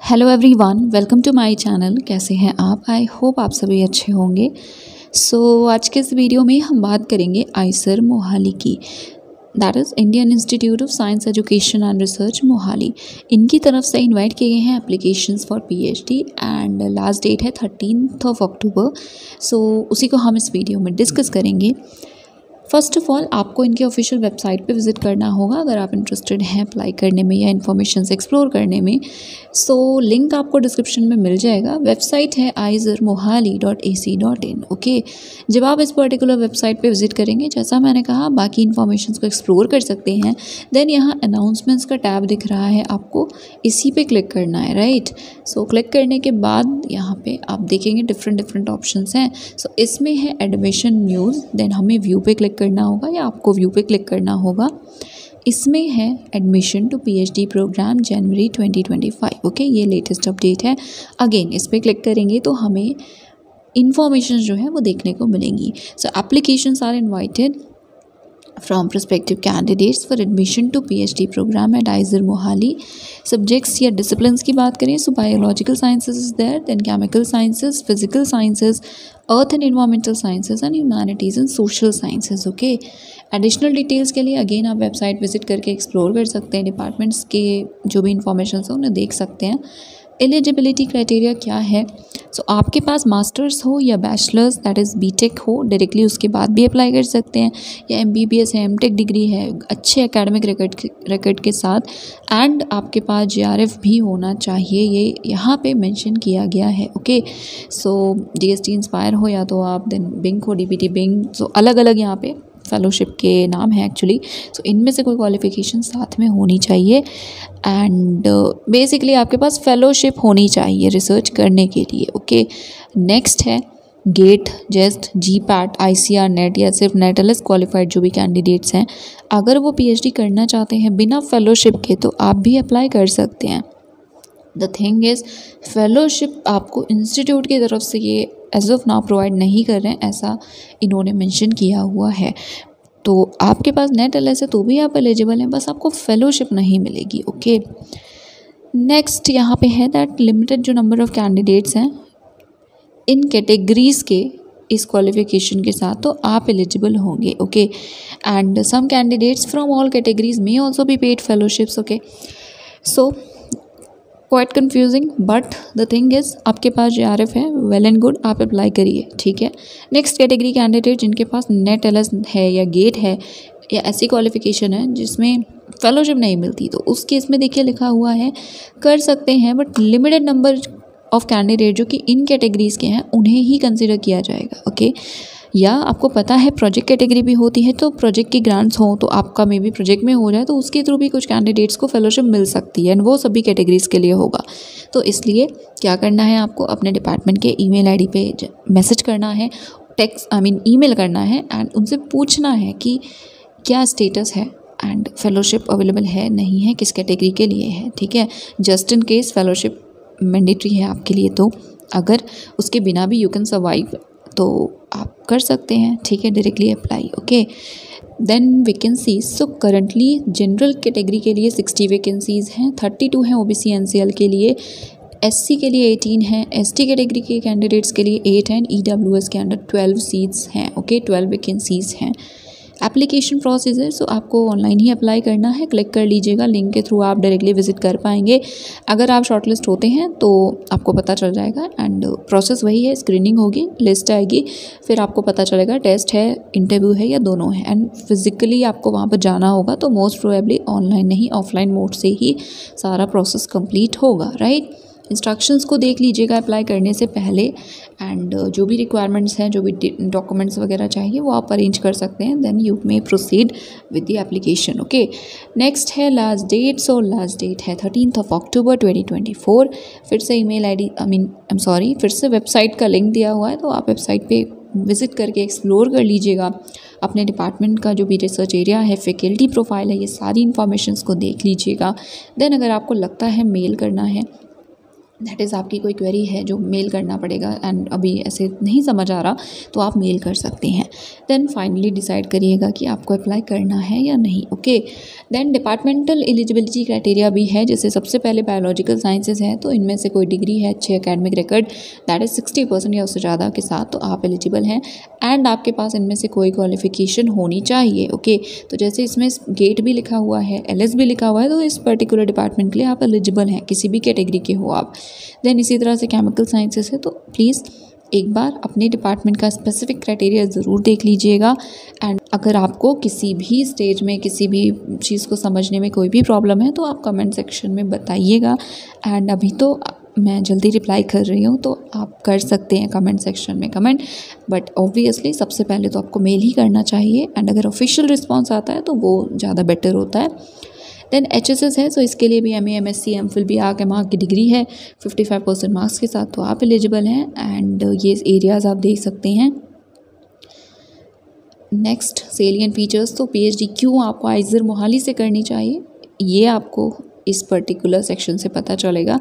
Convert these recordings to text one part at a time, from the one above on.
Hello everyone, welcome to my channel. कैसे हैं आप? आई होप आप सभी अच्छे होंगे। आज के इस वीडियो में हम बात करेंगे आइसर मोहाली की, that is Indian Institute of Science Education and Research Mohali. इनकी तरफ से इनवाइट किए गए हैं applications for PhD and last date है 13 अक्टूबर। उसी को हम इस वीडियो में डिस्कस करेंगे। फर्स्ट ऑफ ऑल आपको इनके ऑफिशियल वेबसाइट पे विज़िट करना होगा अगर आप इंटरेस्टेड हैं अप्लाई करने में या इन्फॉर्मेशन एक्सप्लोर करने में। लिंक आपको डिस्क्रिप्शन में मिल जाएगा। वेबसाइट है aizarmohali.ac.in। ओके, जब आप इस पर्टिकुलर वेबसाइट पे विज़िट करेंगे, जैसा मैंने कहा, बाकी इन्फॉर्मेशन को एक्सप्लोर कर सकते हैं। देन यहाँ अनाउंसमेंट्स का टैब दिख रहा है, आपको इसी पे क्लिक करना है, राइट। क्लिक करने के बाद यहाँ पे आप देखेंगे डिफरेंट ऑप्शंस हैं। इसमें है एडमिशन न्यूज़, देन हमें व्यू पे क्लिक करना होगा या आपको व्यू पे क्लिक करना होगा। इसमें है एडमिशन टू पीएचडी प्रोग्राम जनवरी 2025। ओके, ये लेटेस्ट अपडेट है। अगेन इस पर क्लिक करेंगे तो हमें इंफॉर्मेशन जो है वो देखने को मिलेंगी। Applications are invited from prospective candidates for admission to PhD program at IISER Mohali. Subjects या डिसिप्लिन्स की बात करें तो biological sciences is there, then chemical sciences, physical sciences, earth and environmental sciences and humanities and social sciences. Okay, additional details के लिए again आप website visit करके explore कर सकते हैं। डिपार्टमेंट्स के जो भी इंफॉर्मेशन है उन्हें देख सकते हैं। एलिजिबिलिटी क्राइटेरिया क्या है? आपके पास मास्टर्स हो या बैचलर्स दैट इज़ बीटेक हो, डायरेक्टली उसके बाद भी अप्लाई कर सकते हैं, या एमबीबीएस है, एमटेक डिग्री है, अच्छे एकेडमिक रिकॉर्ड के साथ, एंड आपके पास जेआरएफ भी होना चाहिए, ये यहाँ पे मेंशन किया गया है। ओके, डीएसटी इंस्पायर हो या तो आप, देन बिंग हो, डीपीटी बिंग, अलग अलग यहाँ पे फेलोशिप के नाम है एक्चुअली। इनमें से कोई क्वालिफिकेशन साथ में होनी चाहिए एंड बेसिकली आपके पास फेलोशिप होनी चाहिए रिसर्च करने के लिए। ओके, नेक्स्ट है गेट, जेस्ट, जीपैट, आईसीआर नेट या सिर्फ नेट एलएस क्वालिफाइड जो भी कैंडिडेट्स हैं, अगर वो पीएचडी करना चाहते हैं बिना फेलोशिप के तो आप भी अप्लाई कर सकते हैं। द थिंग इज़, फेलोशिप आपको इंस्टीट्यूट की तरफ से ये एज ऑफ नाउ प्रोवाइड नहीं कर रहे हैं, ऐसा इन्होंने मेंशन किया हुआ है। तो आपके पास नेट एलएस है तो भी आप एलिजिबल हैं, बस आपको फेलोशिप नहीं मिलेगी। ओके, नेक्स्ट यहाँ पे है दैट लिमिटेड जो नंबर ऑफ कैंडिडेट्स हैं इन कैटेगरीज़ के इस क्वालिफिकेशन के साथ, तो आप एलिजिबल होंगे। Okay, and some candidates from all categories में also be paid fellowships. Okay, quite confusing, but the thing is आपके पास जेआरएफ है, वेल एंड गुड, आप अप्लाई करिए, ठीक है। नेक्स्ट कैटेगरी कैंडिडेट जिनके पास नेट एलएस है या गेट है या ऐसी क्वालिफिकेशन है जिसमें फेलोशिप नहीं मिलती, तो उस केस में देखिए लिखा हुआ है कर सकते हैं, but limited number of candidate जो कि इन कैटेगरीज़ के हैं उन्हें ही कंसिडर किया जाएगा। ओके, या आपको पता है प्रोजेक्ट कैटेगरी भी होती है, तो प्रोजेक्ट की ग्रांट्स हों तो आपका मे बी प्रोजेक्ट में हो जाए तो उसके थ्रू भी कुछ कैंडिडेट्स को फेलोशिप मिल सकती है, एंड वो सभी कैटेगरीज़ के लिए होगा। तो इसलिए क्या करना है, आपको अपने डिपार्टमेंट के ईमेल आईडी पे मैसेज करना है, ईमेल करना है एंड उनसे पूछना है कि क्या स्टेटस है एंड फेलोशिप अवेलेबल है नहीं है, किस कैटेगरी के लिए है, ठीक है। Just in case fellowship mandatory है आपके लिए, तो अगर उसके बिना भी यू कैन सर्वाइव तो आप कर सकते हैं, ठीक है, directly apply. Okay, then vacancies, currently general category के लिए 60 वैकेंसीज़ हैं, 32 हैं ओबीसी एनसीएल के लिए, एससी के लिए 18 हैं, एसटी कैटेगरी के कैंडिडेट्स के लिए 8 हैं, ईडब्ल्यूएस के अंडर 12 सीट्स हैं। ओके, 12 वैकेंसीज़ हैं। एप्लीकेशन प्रोसीजर, आपको ऑनलाइन ही अप्लाई करना है, क्लिक कर लीजिएगा, लिंक के थ्रू आप डायरेक्टली विजिट कर पाएंगे। अगर आप शॉर्टलिस्ट होते हैं तो आपको पता चल जाएगा, एंड प्रोसेस वही है, स्क्रीनिंग होगी, लिस्ट आएगी, फिर आपको पता चलेगा टेस्ट है, इंटरव्यू है या दोनों है, एंड फिजिकली आपको वहाँ पर जाना होगा, तो मोस्ट प्रोबेबली ऑनलाइन नहीं ऑफलाइन मोड से ही सारा प्रोसेस कंप्लीट होगा, राइट। इंस्ट्रक्शंस को देख लीजिएगा अप्लाई करने से पहले, एंड जो भी रिक्वायरमेंट्स हैं, जो भी डॉक्यूमेंट्स वगैरह चाहिए वो आप अरेंज कर सकते हैं, then you may proceed with the application. Okay, next है लास्ट डेट। लास्ट डेट है 13 अक्टूबर 2024। फिर से ईमेल आईडी फिर से वेबसाइट का लिंक दिया हुआ है, तो आप वेबसाइट पे विज़िट करके एक्सप्लोर कर लीजिएगा। अपने डिपार्टमेंट का जो भी रिसर्च एरिया है, फैकल्टी प्रोफाइल है, ये सारी इन्फॉर्मेशंस को देख लीजिएगा। देन अगर आपको लगता है मेल करना है दैट इज़ आपकी कोई क्वेरी है जो मेल करना पड़ेगा एंड अभी ऐसे नहीं समझ आ रहा तो आप मेल कर सकते हैं। देन फाइनली डिसाइड करिएगा कि आपको अप्लाई करना है या नहीं। Okay, then departmental eligibility criteria भी है। जैसे सबसे पहले बायोलॉजिकल साइंसेज है तो इनमें से कोई डिग्री है, अच्छे एकेडमिक रिकॉर्ड दैट इज़ 60% या उससे ज़्यादा के साथ तो आप एलिजिबल हैं एंड आपके पास इनमें से कोई क्वालिफिकेशन होनी चाहिए। ओके, तो जैसे इसमें गेट भी लिखा हुआ है, LS भी लिखा हुआ है, तो इस पर्टिकुलर डिपार्टमेंट के लिए आप एलिजिबल हैं, किसी भी कैटेगरी के हो आप। देन इसी तरह से केमिकल साइंसेस है तो प्लीज़ एक बार अपने डिपार्टमेंट का स्पेसिफिक क्राइटेरिया ज़रूर देख लीजिएगा एंड अगर आपको किसी भी स्टेज में किसी भी चीज़ को समझने में कोई भी प्रॉब्लम है तो आप कमेंट सेक्शन में बताइएगा। एंड अभी तो मैं जल्दी रिप्लाई कर रही हूँ तो आप कर सकते हैं कमेंट सेक्शन में कमेंट, बट ऑब्वियसली सबसे पहले तो आपको मेल ही करना चाहिए एंड अगर ऑफिशियल रिस्पॉन्स आता है तो वो ज़्यादा बेटर होता है। देन HSS है तो इसके लिए भी MA MSc MPhil BArch MArch की डिग्री है 55% मार्क्स के साथ तो आप एलिजिबल हैं एंड ये एरियाज़ आप देख सकते हैं। नेक्स्ट सेलियन फीचर्स, तो PhD क्यों आपको आइजर मोहाली से करनी चाहिए ये आपको इस पर्टिकुलर सेक्शन से पता चलेगा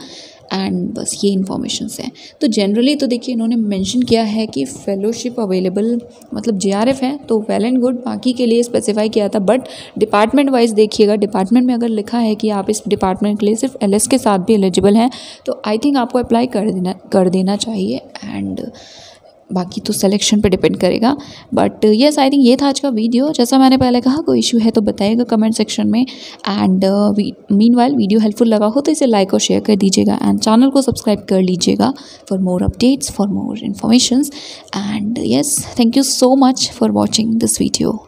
एंड बस ये इन्फॉर्मेशंस हैं। तो जनरली तो देखिए इन्होंने मेंशन किया है कि फेलोशिप अवेलेबल मतलब JRF है तो वेल एंड गुड, बाकी के लिए स्पेसिफाई किया था बट डिपार्टमेंट वाइज देखिएगा, डिपार्टमेंट में अगर लिखा है कि आप इस डिपार्टमेंट के लिए सिर्फ LS के साथ भी एलिजिबल हैं तो आई थिंक आपको अप्लाई कर देना चाहिए एंड बाकी तो सिलेक्शन पे डिपेंड करेगा। बट येस आई थिंक ये था आज का वीडियो। जैसा मैंने पहले कहा कोई इशू है तो बताइएगा कमेंट सेक्शन में एंड मीनवाइल वीडियो हेल्पफुल लगा हो तो इसे लाइक और शेयर कर दीजिएगा एंड चैनल को सब्सक्राइब कर लीजिएगा for more updates for more informations and yes thank you so much for watching this video.